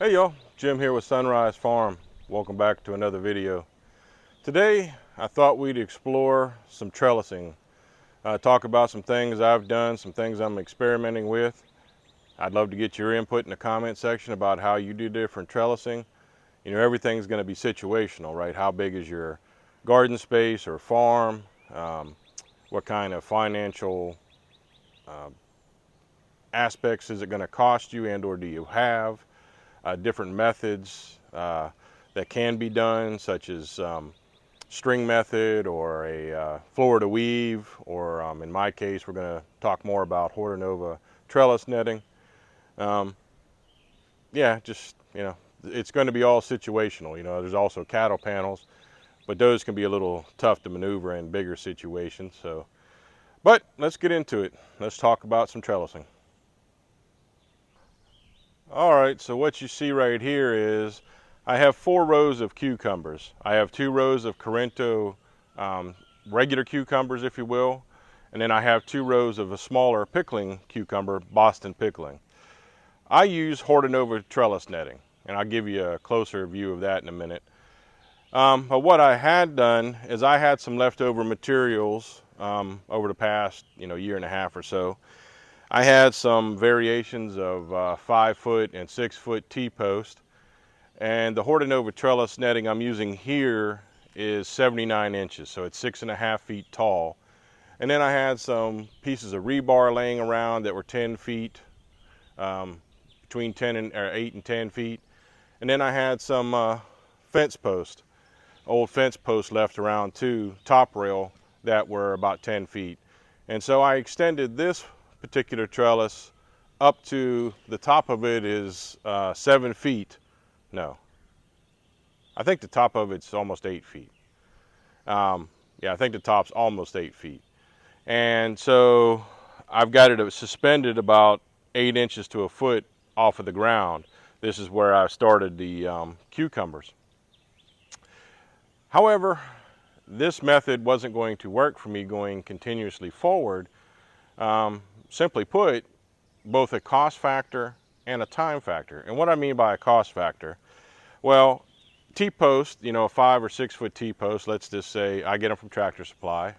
Hey y'all, Jim here with Sunrise Farm. Welcome back to another video. Today I thought we'd explore some trellising, talk about some things I've done, some things I'm experimenting with. I'd love to get your input in the comment section about how you do different trellising. You know, everything's going to be situational, right? How big is your garden space or farm? What kind of financial aspects is it going to cost you, and or do you have? Different methods that can be done, such as string method or a Florida weave, or in my case, we're going to talk more about Hortonova trellis netting. Yeah, just, it's going to be all situational. You know, there's also cattle panels, but those can be a little tough to maneuver in bigger situations. So, but let's get into it. Let's talk about some trellising. All right, so what you see right here is I have 4 rows of cucumbers. I have 2 rows of Corinto regular cucumbers, if you will, and then I have 2 rows of a smaller pickling cucumber, Boston pickling. I use Hortonova trellis netting, and I'll give you a closer view of that in a minute. But what I had done is I had some leftover materials over the past year and a half or so. I had some variations of 5-foot and 6-foot T-post, and the Hortonova trellis netting I'm using here is 79 inches, so it's 6.5 feet tall. And then I had some pieces of rebar laying around that were 10 feet, between 8 and 10 feet. And then I had some fence posts, old fence posts left around too, top rail, that were about 10 feet. And so I extended this particular trellis up to the top of it is 7 feet. No, I think the top of it's almost 8 feet. Yeah, I think the top's almost 8 feet. And so I've got it suspended about 8 inches to a foot off of the ground. This is where I started the cucumbers. However, this method wasn't going to work for me going continuously forward. Simply put, both a cost factor and a time factor. And what I mean by a cost factor, well, T-post, a 5 or 6 foot T-post, let's just say I get them from Tractor Supply.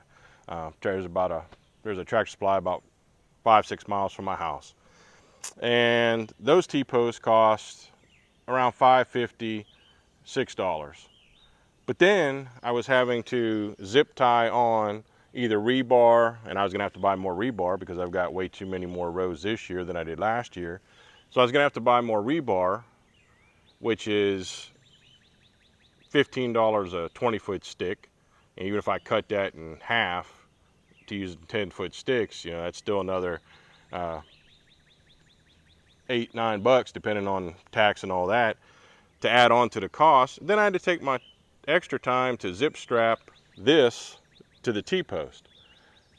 There's a Tractor Supply about 5-6 miles from my house. And those T-posts cost around $5.50, $6. But then I was having to zip tie on either rebar, and I was gonna have to buy more rebar because I've got way too many more rows this year than I did last year. So I was gonna have to buy more rebar, which is $15 a 20-foot stick. And even if I cut that in half to use 10-foot sticks, that's still another $8-9 depending on tax and all that to add on to the cost. Then I had to take my extra time to zip strap this to the T-post.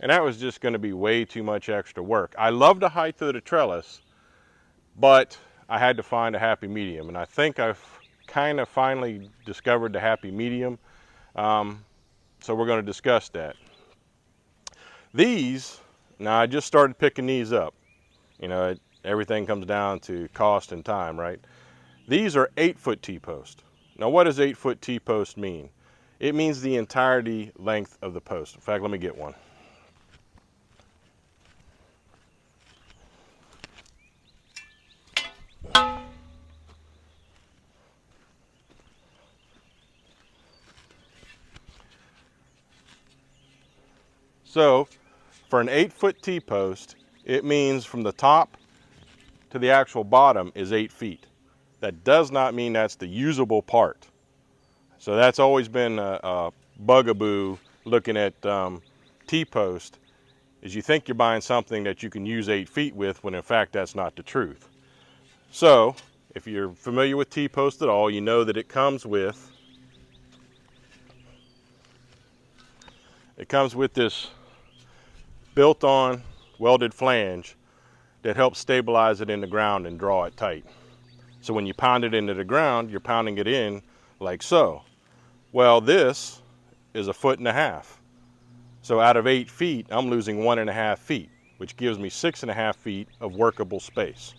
And that was just going to be way too much extra work. I love the height of the trellis, but I had to find a happy medium. And I think I've kind of finally discovered the happy medium. So we're going to discuss that. Now I just started picking these up. Everything comes down to cost and time, right? These are 8-foot T-post. Now what does 8-foot T-post mean? It means the entirety length of the post. In fact, let me get one. So for an 8-foot T-post, it means from the top to the actual bottom is 8 feet. That does not mean that's the usable part. So that's always been a bugaboo looking at T-post, is you think you're buying something that you can use 8 feet with, when in fact that's not the truth. So if you're familiar with T-post at all, you know that it comes with this built-on welded flange that helps stabilize it in the ground and draw it tight. So when you pound it into the ground, you're pounding it in like so. Well, this is 1.5 feet. So out of 8 feet, I'm losing 1.5 feet, which gives me 6.5 feet of workable space.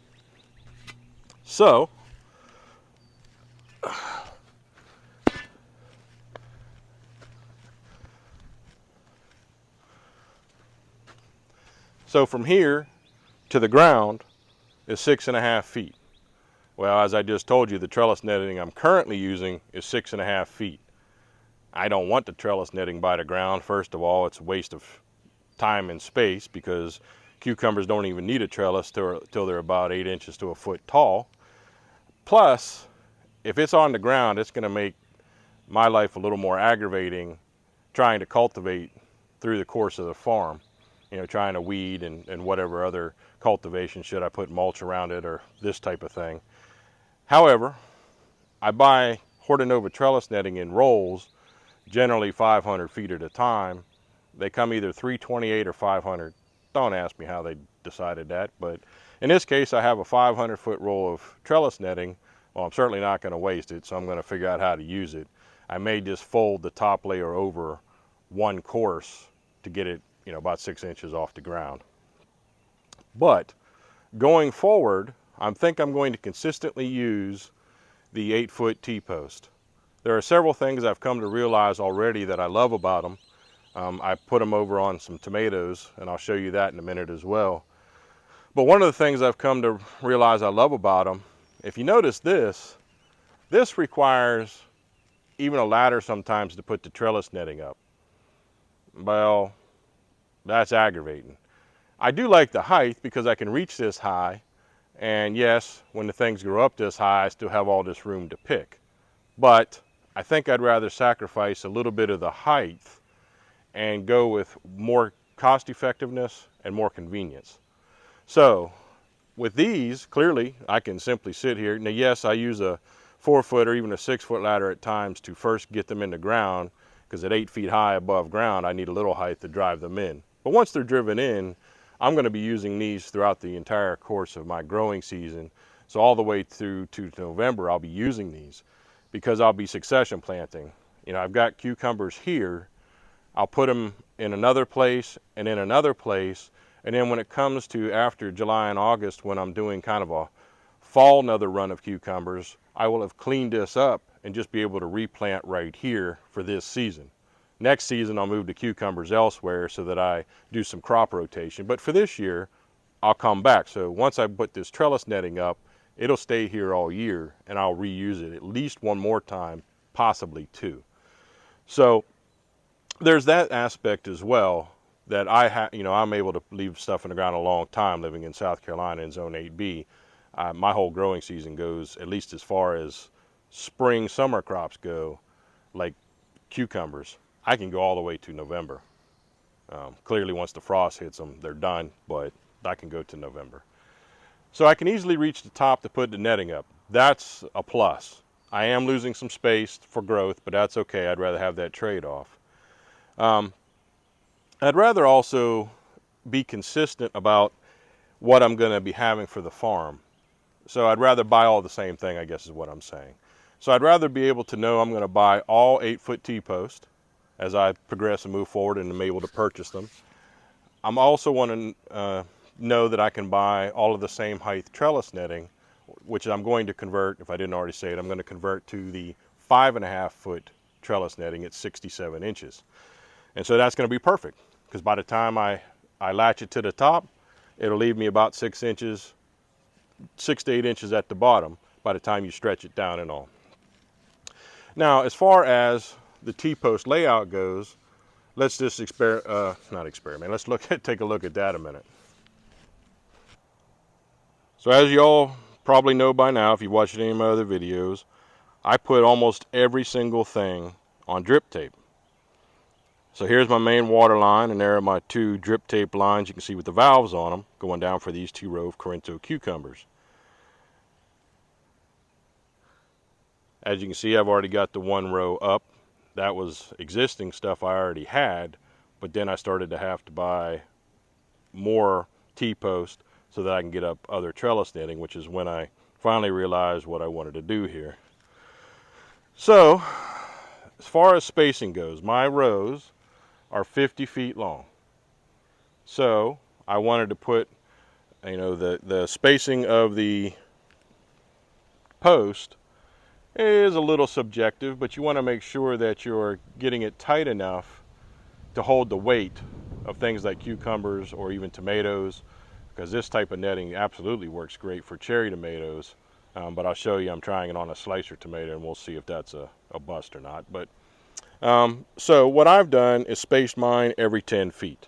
So So from here to the ground is 6.5 feet. Well, as I just told you, the trellis netting I'm currently using is 6.5 feet. I don't want the trellis netting by the ground. First of all, it's a waste of time and space because cucumbers don't even need a trellis till they're about 8 inches to a foot tall. Plus, if it's on the ground, it's going to make my life a little more aggravating trying to cultivate through the course of the farm. You know, trying to weed and whatever other cultivation, should I put mulch around it or this type of thing. However, I buy Hortonova trellis netting in rolls, generally 500 feet at a time. They come either 328 or 500. Don't ask me how they decided that, but in this case I have a 500-foot roll of trellis netting. Well, I'm certainly not going to waste it, so I'm going to figure out how to use it. I may just fold the top layer over one course to get it, about 6 inches off the ground. But going forward, I think I'm going to consistently use the 8-foot T-post. There are several things I've come to realize already that I love about them. I put them over on some tomatoes, and I'll show you that in a minute as well. But one of the things I've come to realize I love about them, if you notice this requires even a ladder sometimes to put the trellis netting up. Well, that's aggravating. I do like the height because I can reach this high, and yes, when the things grow up this high, I still have all this room to pick. But I think I'd rather sacrifice a little bit of the height and go with more cost effectiveness and more convenience. So with these, clearly I can simply sit here. Now yes, I use a 4-foot or even a 6-foot ladder at times to first get them in the ground, because at 8 feet high above ground I need a little height to drive them in. But once they're driven in, I'm going to be using these throughout the entire course of my growing season. So all the way through to November I'll be using these, because I'll be succession planting. I've got cucumbers here. I'll put them in another place and in another place, and then when it comes to after July and August, when I'm doing kind of a fall another run of cucumbers, I will have cleaned this up and just be able to replant right here for this season. Next season I'll move the cucumbers elsewhere so that I do some crop rotation. But for this year, I'll come back. So once I put this trellis netting up, it'll stay here all year, and I'll reuse it at least one more time, possibly two. So there's that aspect as well, that I'm able to leave stuff in the ground a long time living in South Carolina in Zone 8B. My whole growing season goes, at least as far as spring, summer crops go, like cucumbers, I can go all the way to November. Clearly once the frost hits them, they're done, but I can go to November. So I can easily reach the top to put the netting up. That's a plus. I am losing some space for growth, but that's okay. I'd rather have that trade-off. I'd rather also be consistent about what I'm going to be having for the farm. So I'd rather buy all the same thing, I guess is what I'm saying. So I'd rather be able to know I'm going to buy all 8-foot T-post as I progress and move forward and am able to purchase them. I'm also want to know that I can buy all of the same height trellis netting, which I'm going to convert, if I didn't already say it, I'm going to convert to the 5.5-foot trellis netting at 67 inches. And so that's going to be perfect, because by the time I latch it to the top, it'll leave me about 6 to 8 inches at the bottom by the time you stretch it down and all. Now, as far as the T-post layout goes, let's just let's take a look at that a minute. So as you all probably know by now, if you've watched any of my other videos, I put almost every single thing on drip tape. So here's my main water line, and there are my 2 drip tape lines you can see with the valves on them going down for these 2 row of Corinto cucumbers. As you can see, I've already got the 1 row up. That was existing stuff I already had, but then I started to have to buy more T-post so that I can get up other trellis netting, which is when I finally realized what I wanted to do here. So as far as spacing goes, my rows are 50 feet long. So I wanted to put, the spacing of the post is a little subjective, but you want to make sure that you're getting it tight enough to hold the weight of things like cucumbers or even tomatoes, because this type of netting absolutely works great for cherry tomatoes. But I'll show you, I'm trying it on a slicer tomato, and we'll see if that's a bust or not. But so what I've done is spaced mine every 10 feet.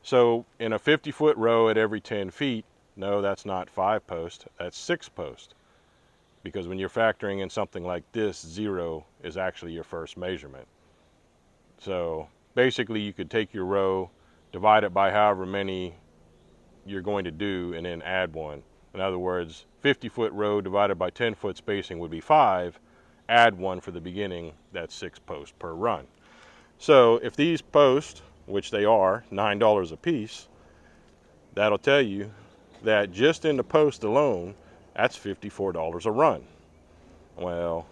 So in a 50-foot row at every 10 feet, no, that's not 5 posts, that's 6 posts. Because when you're factoring in something like this, 0 is actually your first measurement. So basically you could take your row, divide it by however many you're going to do, and then add 1. In other words, 50-foot row divided by 10-foot spacing would be 5. Add 1 for the beginning, that's 6 posts per run. So if these posts, which they are $9 a piece, that'll tell you that just in the post alone, that's $54 a run. Well,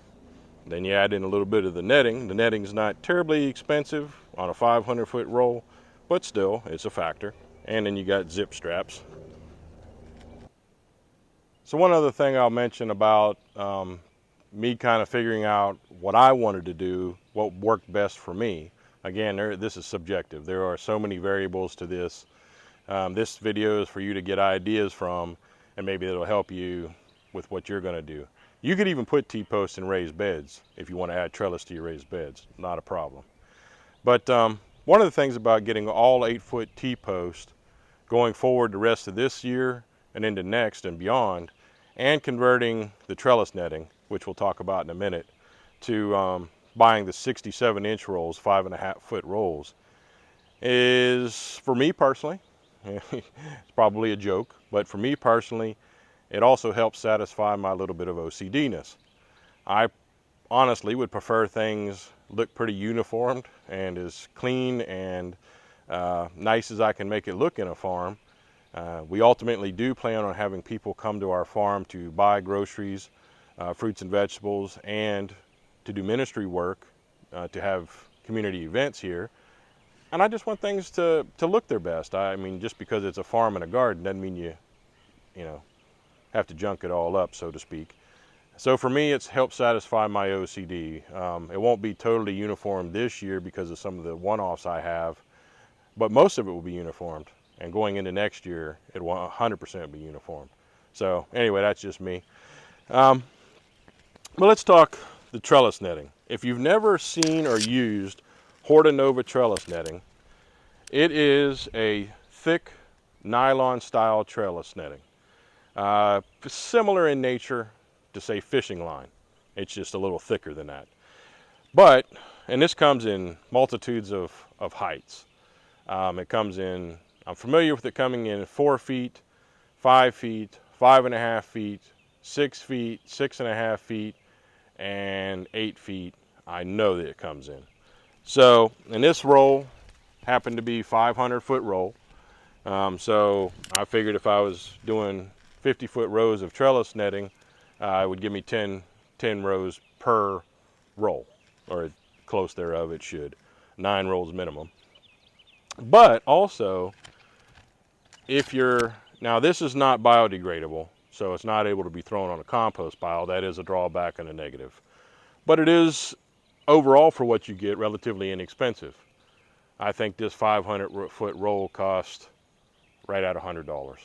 then you add in a little bit of the netting. The netting's not terribly expensive on a 500-foot roll, but still, it's a factor. And then you got zip straps. So one other thing I'll mention about me kind of figuring out what I wanted to do, what worked best for me. Again, this is subjective. There are so many variables to this. This video is for you to get ideas from, and maybe it'll help you with what you're going to do. You could even put T-posts in raised beds if you want to add trellis to your raised beds. Not a problem. But one of the things about getting all 8-foot T-posts going forward the rest of this year and into next and beyond, and converting the trellis netting, which we'll talk about in a minute, to buying the 67-inch rolls, 5.5-foot rolls, is, for me personally, it's probably a joke, but for me personally, it also helps satisfy my little bit of OCD-ness. I honestly would prefer things look pretty uniformed and as clean and nice as I can make it look in a farm. We ultimately do plan on having people come to our farm to buy groceries, fruits and vegetables, and to do ministry work, to have community events here. And I just want things to look their best. I mean, just because it's a farm and a garden doesn't mean you know, have to junk it all up, so to speak. So for me, it's helped satisfy my OCD. It won't be totally uniform this year because of some of the one-offs I have, but most of it will be uniformed. And going into next year, it will 100% be uniformed. So anyway, that's just me. But let's talk the trellis netting. If you've never seen or used Horta Nova trellis netting, it is a thick nylon style trellis netting. Similar in nature to, say, fishing line. It's just a little thicker than that. But, and this comes in multitudes of heights. It comes in, I'm familiar with it coming in 4 feet, 5 feet, 5.5 feet, 6 feet, 6.5 feet, and 8 feet. I know that it comes in. So, and this roll happened to be 500-foot roll. So I figured if I was doing 50-foot rows of trellis netting, it would give me 10 rows per roll, or close thereof it should. 9 rolls minimum. But also, if now this is not biodegradable, so it's not able to be thrown on a compost pile. That is a drawback and a negative. But it is, overall, for what you get, relatively inexpensive. I think this 500-foot roll cost right at $100.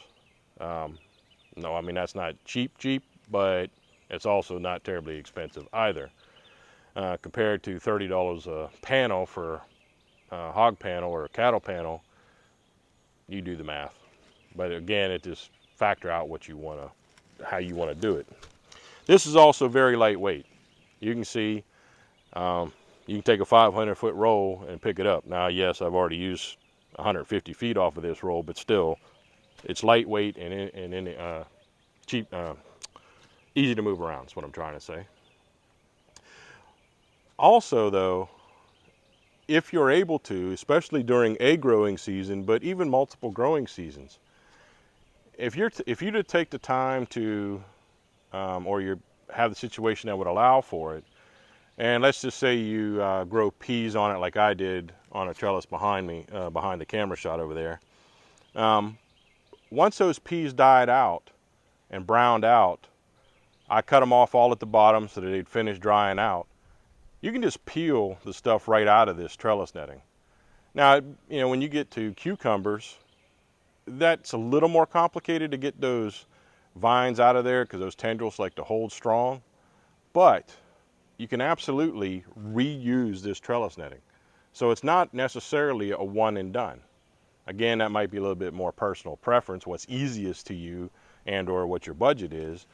No, I mean, that's not cheap, but it's also not terribly expensive either. Compared to $30 a panel for a hog panel or a cattle panel, you do the math. But again, it just factor out what you want to, how you want to do it. This is also very lightweight. You can see, you can take a 500-foot roll and pick it up. Now, yes, I've already used 150 feet off of this roll, but still, it's lightweight and cheap, easy to move around, is what I'm trying to say. Also, though, if you're able to, especially during a growing season, but even multiple growing seasons, if you to take the time to, or you have the situation that would allow for it, and let's just say you grow peas on it like I did on a trellis behind me, behind the camera shot over there. Once those peas died out and browned out, I cut them off all at the bottom so that they'd finish drying out. You can just peel the stuff right out of this trellis netting. Now, you know, when you get to cucumbers, that's a little more complicated to get those vines out of there because those tendrils like to hold strong. But you can absolutely reuse this trellis netting. So it's not necessarily a one and done. Again, that might be a little bit more personal preference, what's easiest to you and or what your budget is.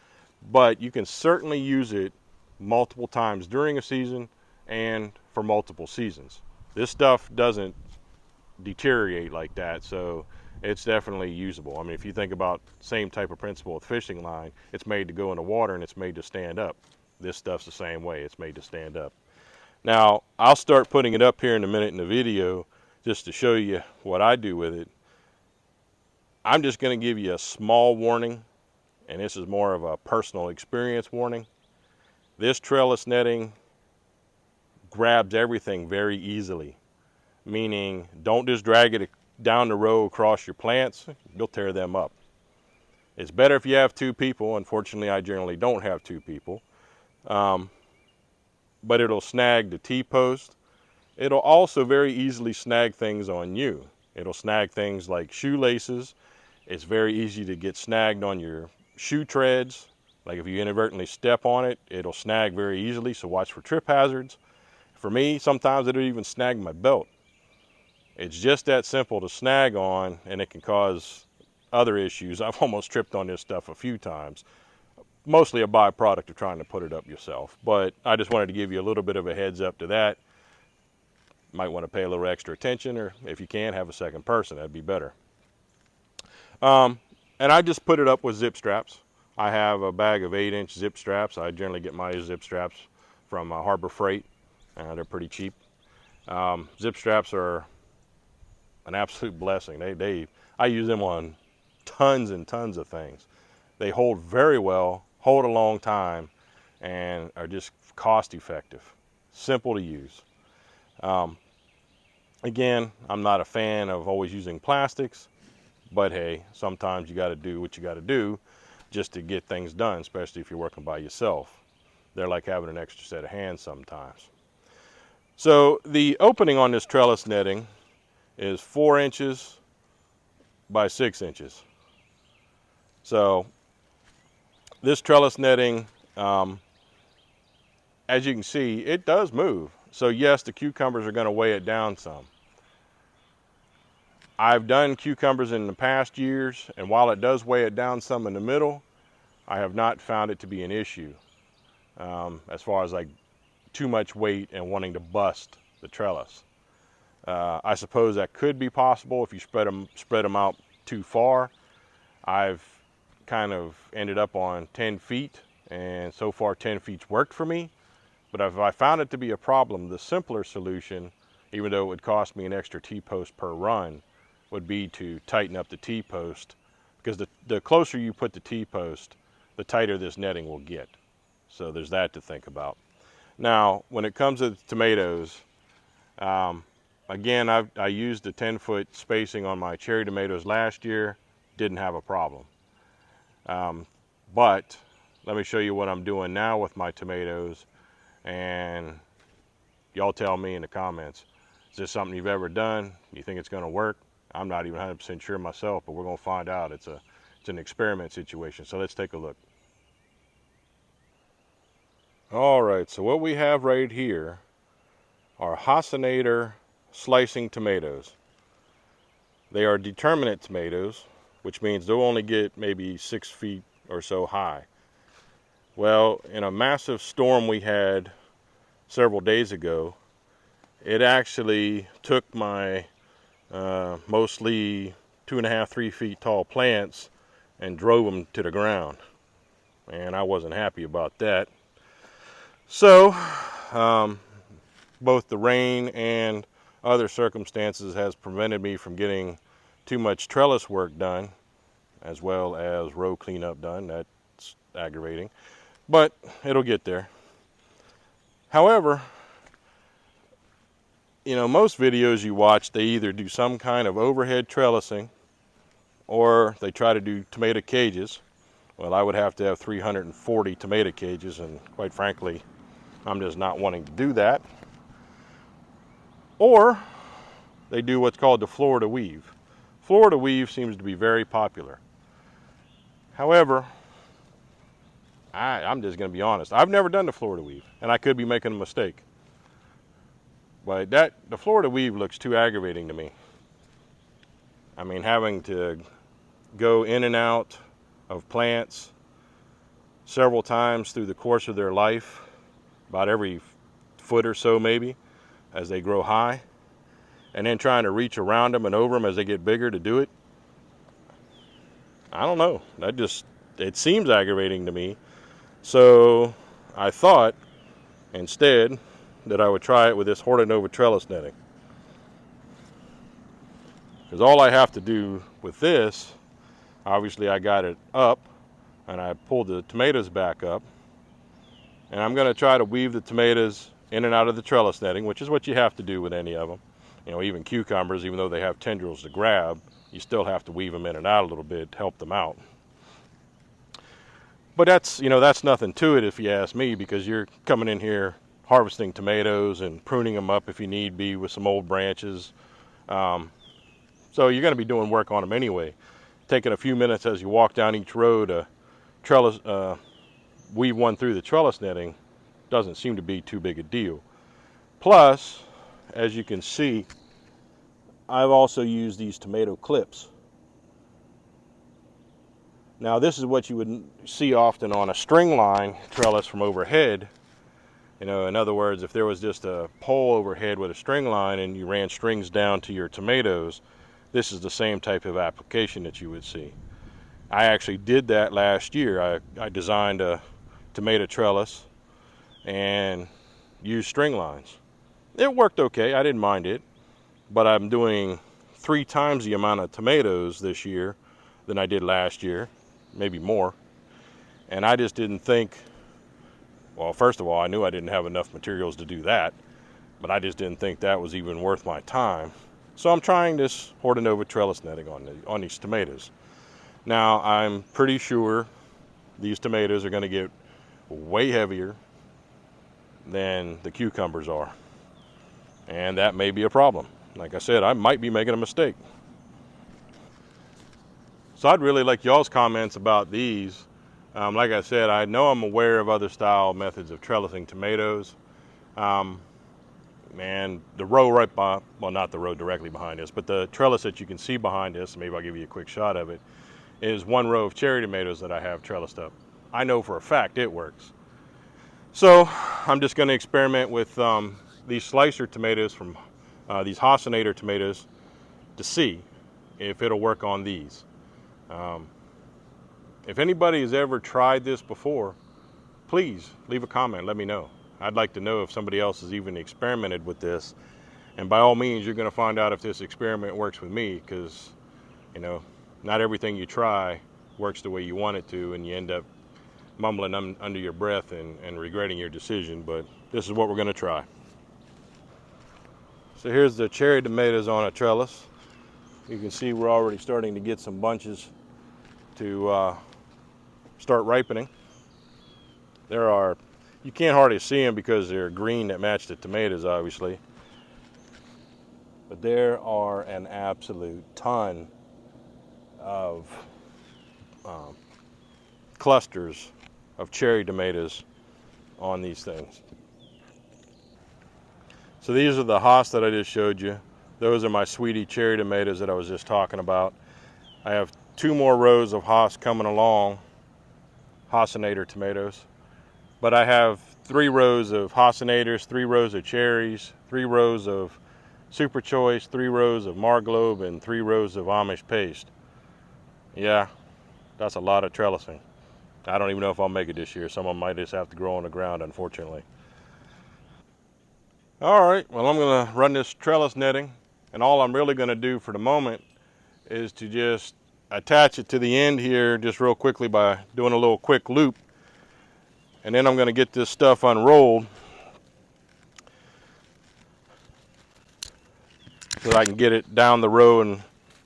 But you can certainly use it multiple times during a season and for multiple seasons. This stuff doesn't deteriorate like that, so it's definitely usable. I mean, if you think about same type of principle with fishing line, it's made to go in the water and it's made to stand up. This stuff's the same way, it's made to stand up. Now, I'll start putting it up here in a minute in the video just to show you what I do with it. I'm just going to give you a small warning, and this is more of a personal experience warning. This trellis netting grabs everything very easily, meaning don't just drag it down the row across your plants, you'll tear them up. It's better if you have two people. Unfortunately, I generally don't have two people. But it'll snag the T-post. It'll also very easily snag things on you. It'll snag things like shoelaces. It's very easy to get snagged on your shoe treads. Like if you inadvertently step on it, it'll snag very easily, so watch for trip hazards. For me, sometimes it'll even snag my belt. It's just that simple to snag on, and it can cause other issues. I've almost tripped on this stuff a few times. Mostly a byproduct of trying to put it up yourself. But I just wanted to give you a little bit of a heads up to that. Might want to pay a little extra attention, or if you can, have a second person. That'd be better. And I just put it up with zip straps. I have a bag of 8-inch zip straps. I generally get my zip straps from Harbor Freight. They're pretty cheap. Zip straps are an absolute blessing. I use them on tons and tons of things. They hold very well, hold a long time, and are just cost effective. Simple to use. Again, I'm not a fan of always using plastics, but hey, sometimes you got to do what you got to do just to get things done, especially if you're working by yourself. They're like having an extra set of hands sometimes. So the opening on this trellis netting is 4 inches by 6 inches. So this trellis netting, as you can see, it does move. So yes, the cucumbers are going to weigh it down some. I've done cucumbers in the past years, and while it does weigh it down some in the middle, I have not found it to be an issue as far as like too much weight and wanting to bust the trellis. I suppose that could be possible if you spread them out too far. I've kind of ended up on 10 feet, and so far 10 feet's worked for me. But if I found it to be a problem, the simpler solution, even though it would cost me an extra T-post per run, would be to tighten up the T-post, because the closer you put the T-post, the tighter this netting will get. So there's that to think about. Now, when it comes to tomatoes, again, I used a 10-foot spacing on my cherry tomatoes last year, didn't have a problem. But let me show you what I'm doing now with my tomatoes, and y'all tell me in the comments, is this something you've ever done? You think it's gonna work? I'm not even 100% sure myself, but we're gonna find out. It's an experiment situation, so let's take a look. All right, so what we have right here are Hasinator slicing tomatoes. They are determinate tomatoes, which means they'll only get maybe 6 feet or so high. Well, in a massive storm we had several days ago, it actually took my mostly 2.5, 3 feet tall plants and drove them to the ground. And I wasn't happy about that. So, both the rain and other circumstances has prevented me from getting too much trellis work done, as well as row cleanup done. That's aggravating, but it'll get there. However, you know, most videos you watch, they either do some kind of overhead trellising or they try to do tomato cages. Well, I would have to have 340 tomato cages, and quite frankly, I'm just not wanting to do that. Or they do what's called the Florida weave. Florida weave seems to be very popular. However, I'm just going to be honest. I've never done the Florida weave, and I could be making a mistake. But the Florida weave looks too aggravating to me. I mean, having to go in and out of plants several times through the course of their life, about every foot or so maybe, as they grow high, and then trying to reach around them and over them as they get bigger to do it. I don't know. It seems aggravating to me. So I thought instead that I would try it with this Hortonova trellis netting. Because all I have to do with this, obviously I got it up and I pulled the tomatoes back up, and I'm going to try to weave the tomatoes in and out of the trellis netting, which is what you have to do with any of them. You know, even cucumbers, even though they have tendrils to grab, you still have to weave them in and out a little bit to help them out. But that's nothing to it if you ask me, because you're coming in here harvesting tomatoes and pruning them up if you need be with some old branches. So you're going to be doing work on them anyway. Taking a few minutes as you walk down each row to weave one through the trellis netting doesn't seem to be too big a deal. Plus, as you can see, I've also used these tomato clips. Now this is what you would see often on a string line trellis from overhead. You know, in other words, if there was just a pole overhead with a string line and you ran strings down to your tomatoes, this is the same type of application that you would see. I actually did that last year. I designed a tomato trellis and used string lines. It worked okay, I didn't mind it, but I'm doing 3 times the amount of tomatoes this year than I did last year, maybe more. And I just didn't think, well, first of all, I knew I didn't have enough materials to do that, but I just didn't think that was even worth my time. So I'm trying this Hortonova trellis netting on these tomatoes. Now, I'm pretty sure these tomatoes are going to get way heavier than the cucumbers are. And that may be a problem. Like I said, I might be making a mistake. So I'd really like y'all's comments about these. Like I said, I know I'm aware of other style methods of trellising tomatoes. And the row right by, well, not the row directly behind us, but the trellis that you can see behind us, maybe I'll give you a quick shot of it, is one row of cherry tomatoes that I have trellised up. I know for a fact it works. So I'm just going to experiment with these slicer tomatoes from these Hossinator tomatoes to see if it'll work on these. If anybody has ever tried this before, please leave a comment, let me know. I'd like to know if somebody else has even experimented with this. And by all means, you're going to find out if this experiment works with me, because, you know, not everything you try works the way you want it to, and you end up mumbling under your breath and regretting your decision. But this is what we're going to try. So here's the cherry tomatoes on a trellis. You can see we're already starting to get some bunches to start ripening. You can't hardly see them because they're green that match the tomatoes, obviously. But there are an absolute ton of clusters of cherry tomatoes on these things. So these are the Hass that I just showed you. Those are my sweetie cherry tomatoes that I was just talking about. I have 2 more rows of Hass coming along, Hossinator tomatoes. But I have 3 rows of Hossinators, 3 rows of cherries, 3 rows of Super Choice, 3 rows of Marglobe, and 3 rows of Amish paste. Yeah, that's a lot of trellising. I don't even know if I'll make it this year. Some of them might just have to grow on the ground, unfortunately. All right, well, I'm gonna run this trellis netting, and all I'm really gonna do for the moment is to just attach it to the end here just real quickly by doing a little quick loop. And then I'm gonna get this stuff unrolled so that I can get it down the row and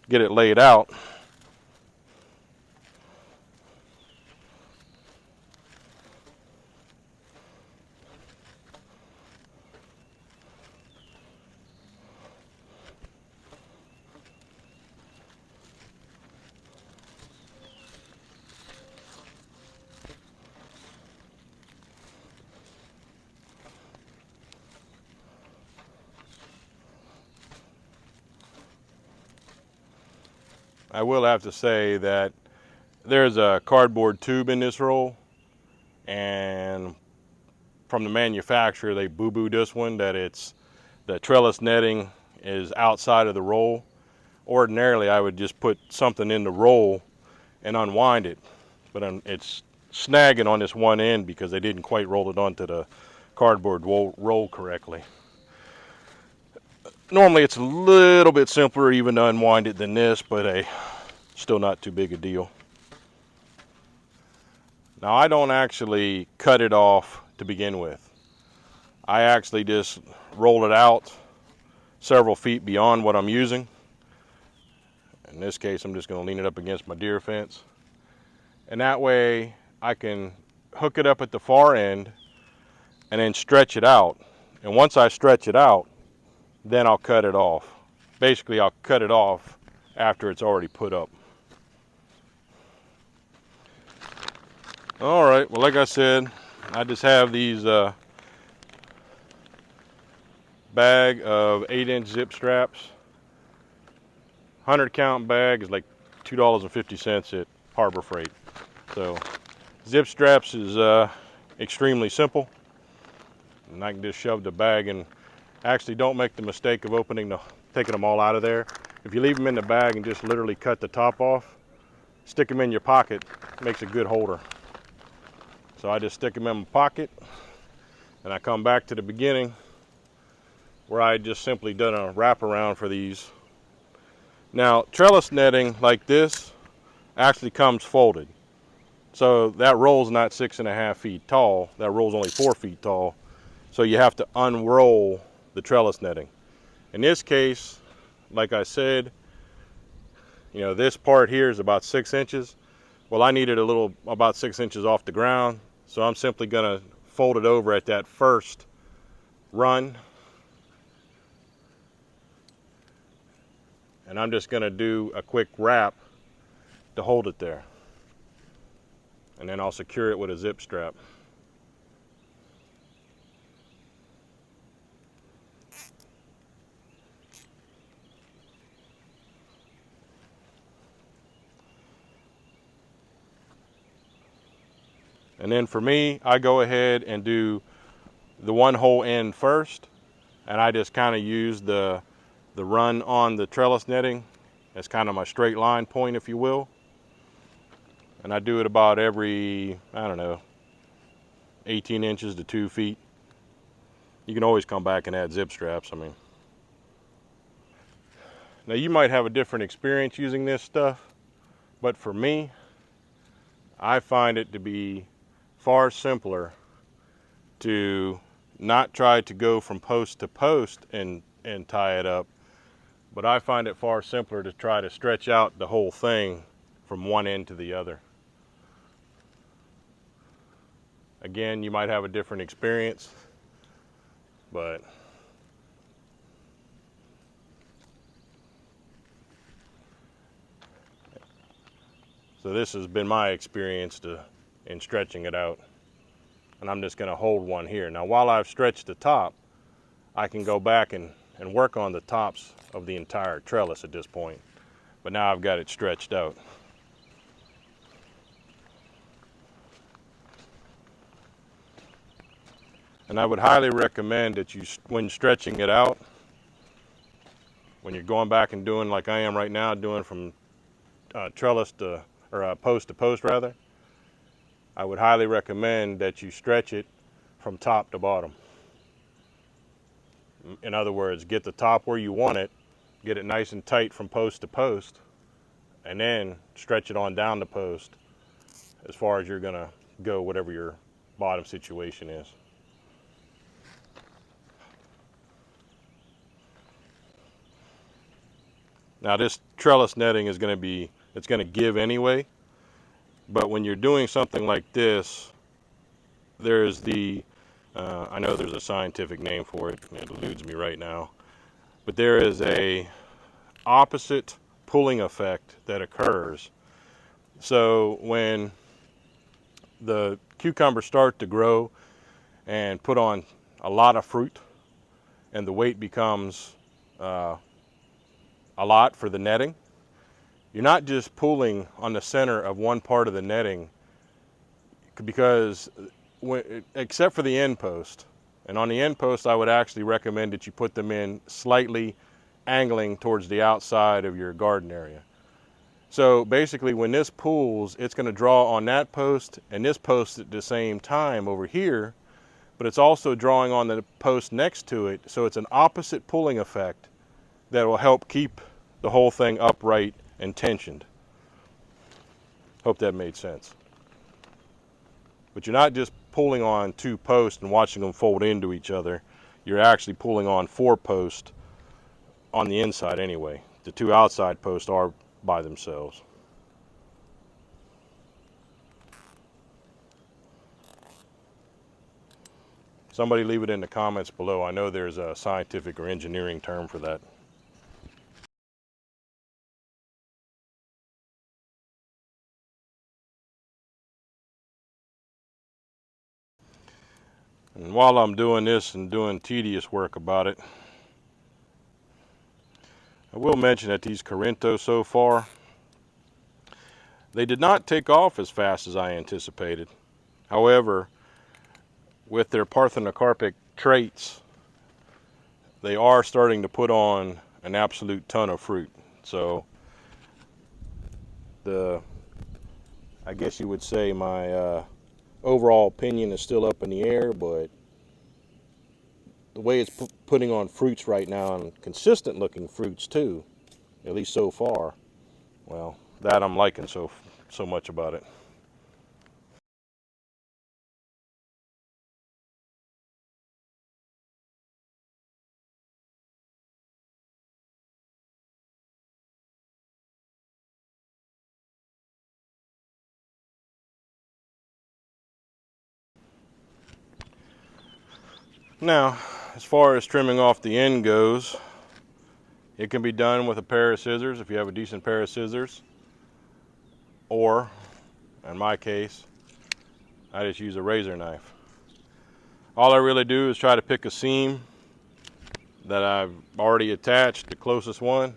get it laid out. I will have to say that there's a cardboard tube in this roll, and from the manufacturer they boo-booed this one that the trellis netting is outside of the roll. Ordinarily I would just put something in the roll and unwind it, but it's snagging on this one end because they didn't quite roll it onto the cardboard roll correctly. Normally it's a little bit simpler even to unwind it than this, but still not too big a deal. Now I don't actually cut it off to begin with. I actually just roll it out several feet beyond what I'm using. In this case, I'm just going to lean it up against my deer fence. And that way I can hook it up at the far end and then stretch it out. And once I stretch it out, then I'll cut it off. Basically, I'll cut it off after it's already put up. All right, well, like I said, I just have these bag of 8-inch zip straps. 100 count bag is like $2.50 at Harbor Freight. So zip straps is extremely simple, and I can just shove the bag in. Actually, don't make the mistake of taking them all out of there. If you leave them in the bag and just literally cut the top off, stick them in your pocket, makes a good holder. So I just stick them in my pocket, and I come back to the beginning where I just simply done a wraparound for these. Now, trellis netting like this actually comes folded. So that roll's not 6.5 feet tall, that roll's only 4 feet tall. So you have to unroll the trellis netting. In this case, like I said, you know, this part here is about 6 inches. Well, I needed about 6 inches off the ground, so I'm simply gonna fold it over at that first run. And I'm just gonna do a quick wrap to hold it there. And then I'll secure it with a zip strap. And then for me, I go ahead and do the one hole end first, and I just kind of use the run on the trellis netting as kind of my straight line point, if you will. And I do it about every, I don't know, 18 inches to 2 feet. You can always come back and add zip straps, I mean. Now you might have a different experience using this stuff, but for me, I find it to be far simpler to not try to go from post to post and tie it up, but I find it far simpler to try to stretch out the whole thing from one end to the other. Again, you might have a different experience, but so this has been my experience in stretching it out. And I'm just gonna hold one here. Now, while I've stretched the top, I can go back and work on the tops of the entire trellis at this point. But now I've got it stretched out. And I would highly recommend that you, when stretching it out, when you're going back and doing like I am right now, doing from trellis to, or post to post rather, I would highly recommend that you stretch it from top to bottom. In other words, get the top where you want it, get it nice and tight from post to post, and then stretch it on down the post as far as you're gonna go, whatever your bottom situation is. Now this trellis netting is it's gonna give anyway, but when you're doing something like this, there's I know there's a scientific name for it, it eludes me right now, but there is a opposite pulling effect that occurs. So when the cucumbers start to grow and put on a lot of fruit and the weight becomes a lot for the netting, you're not just pulling on the center of one part of the netting, because except for the end post, and on the end post I would actually recommend that you put them in slightly angling towards the outside of your garden area. So basically when this pulls, it's going to draw on that post and this post at the same time over here, but it's also drawing on the post next to it, so it's an opposite pulling effect that will help keep the whole thing upright and tensioned. Hope that made sense. But you're not just pulling on two posts and watching them fold into each other. You're actually pulling on four posts on the inside anyway. The two outside posts are by themselves. Somebody leave it in the comments below. I know there's a scientific or engineering term for that. And while I'm doing this and doing tedious work about it, I will mention that these Corinto so far, they did not take off as fast as I anticipated. However, with their parthenocarpic traits, they are starting to put on an absolute ton of fruit. So I guess you would say my overall opinion is still up in the air, but the way it's putting on fruits right now, and consistent looking fruits too, at least so far, well, that I'm liking so much about it. Now, as far as trimming off the end goes, it can be done with a pair of scissors if you have a decent pair of scissors, or in my case, I just use a razor knife. All I really do is try to pick a seam that I've already attached, the closest one,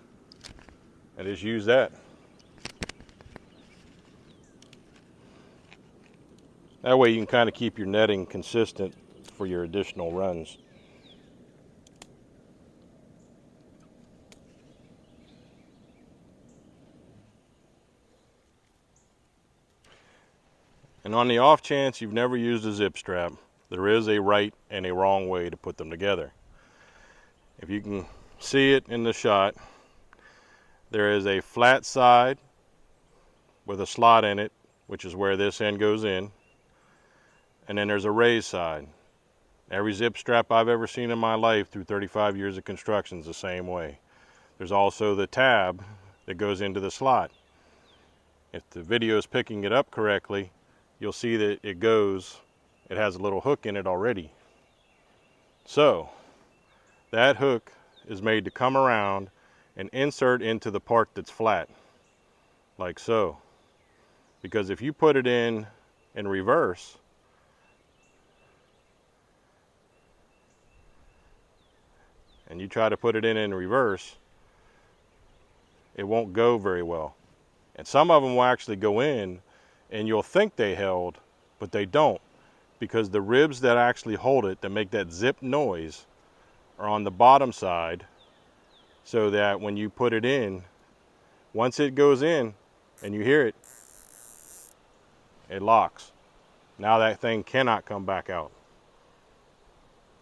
and just use that. That way you can kind of keep your netting consistent for your additional runs. And on the off chance you've never used a zip strap, there is a right and a wrong way to put them together. If you can see it in the shot, there is a flat side with a slot in it, which is where this end goes in, and then there's a raised side. Every zip strap I've ever seen in my life through 35 years of construction is the same way. There's also the tab that goes into the slot. If the video is picking it up correctly, you'll see that it has a little hook in it already. So that hook is made to come around and insert into the part that's flat, like so. Because if you put it in reverse, and you try to put it in reverse, it won't go very well. And some of them will actually go in and you'll think they held, but they don't, because the ribs that actually hold it, that make that zip noise, are on the bottom side, so that when you put it in, once it goes in and you hear it, it locks. Now that thing cannot come back out.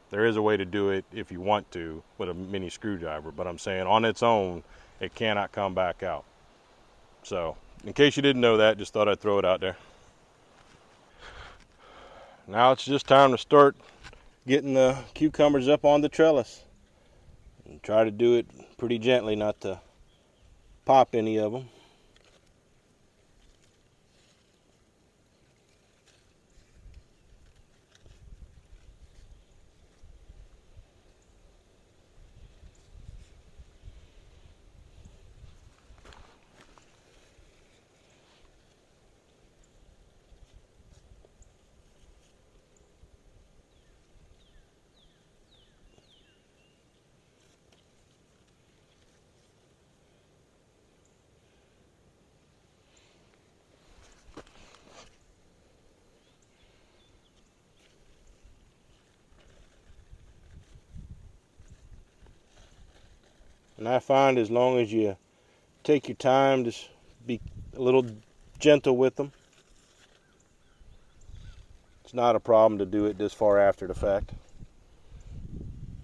There is a way to do it if you want to with a mini screwdriver, but I'm saying on its own, it cannot come back out. So in case you didn't know that, just thought I'd throw it out there. Now it's just time to start getting the cucumbers up on the trellis. And try to do it pretty gently, not to pop any of them. And I find as long as you take your time, just be a little gentle with them, it's not a problem to do it this far after the fact.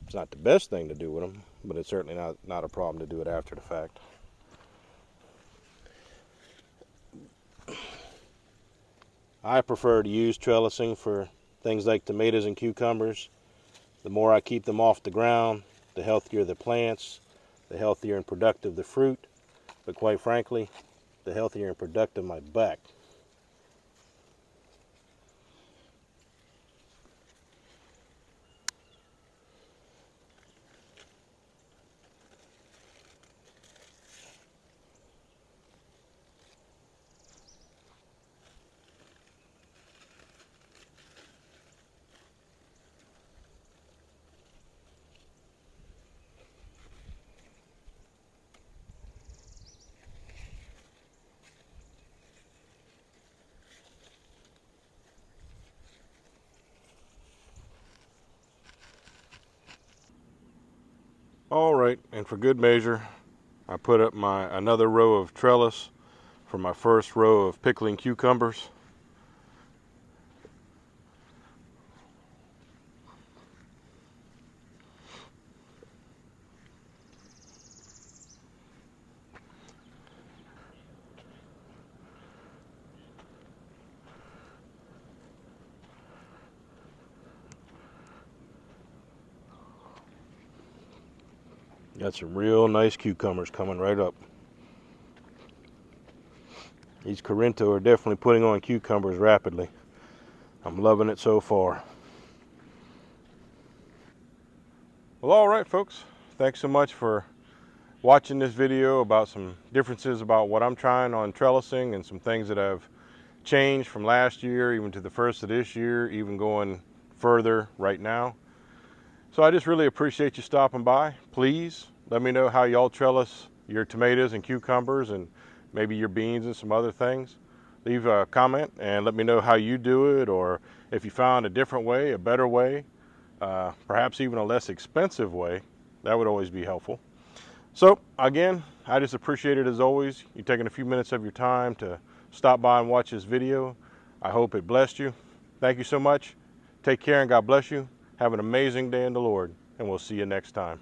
It's not the best thing to do with them, but it's certainly not a problem to do it after the fact. I prefer to use trellising for things like tomatoes and cucumbers. The more I keep them off the ground, the healthier the plants, the healthier and productive the fruit, but quite frankly, the healthier and productive my back. All right, and for good measure, I put up another row of trellis for my first row of pickling cucumbers. Got some real nice cucumbers coming right up. These Corinto are definitely putting on cucumbers rapidly. I'm loving it so far. Well, all right, folks. Thanks so much for watching this video about some differences about what I'm trying on trellising and some things that have changed from last year even to the first of this year, even going further right now. So I just really appreciate you stopping by. Please let me know how y'all trellis your tomatoes and cucumbers and maybe your beans and some other things. Leave a comment and let me know how you do it, or if you found a different way, a better way, perhaps even a less expensive way. That would always be helpful. So again, I just appreciate it as always, you taking a few minutes of your time to stop by and watch this video. I hope it blessed you. Thank you so much. Take care and God bless you. Have an amazing day in the Lord, and we'll see you next time.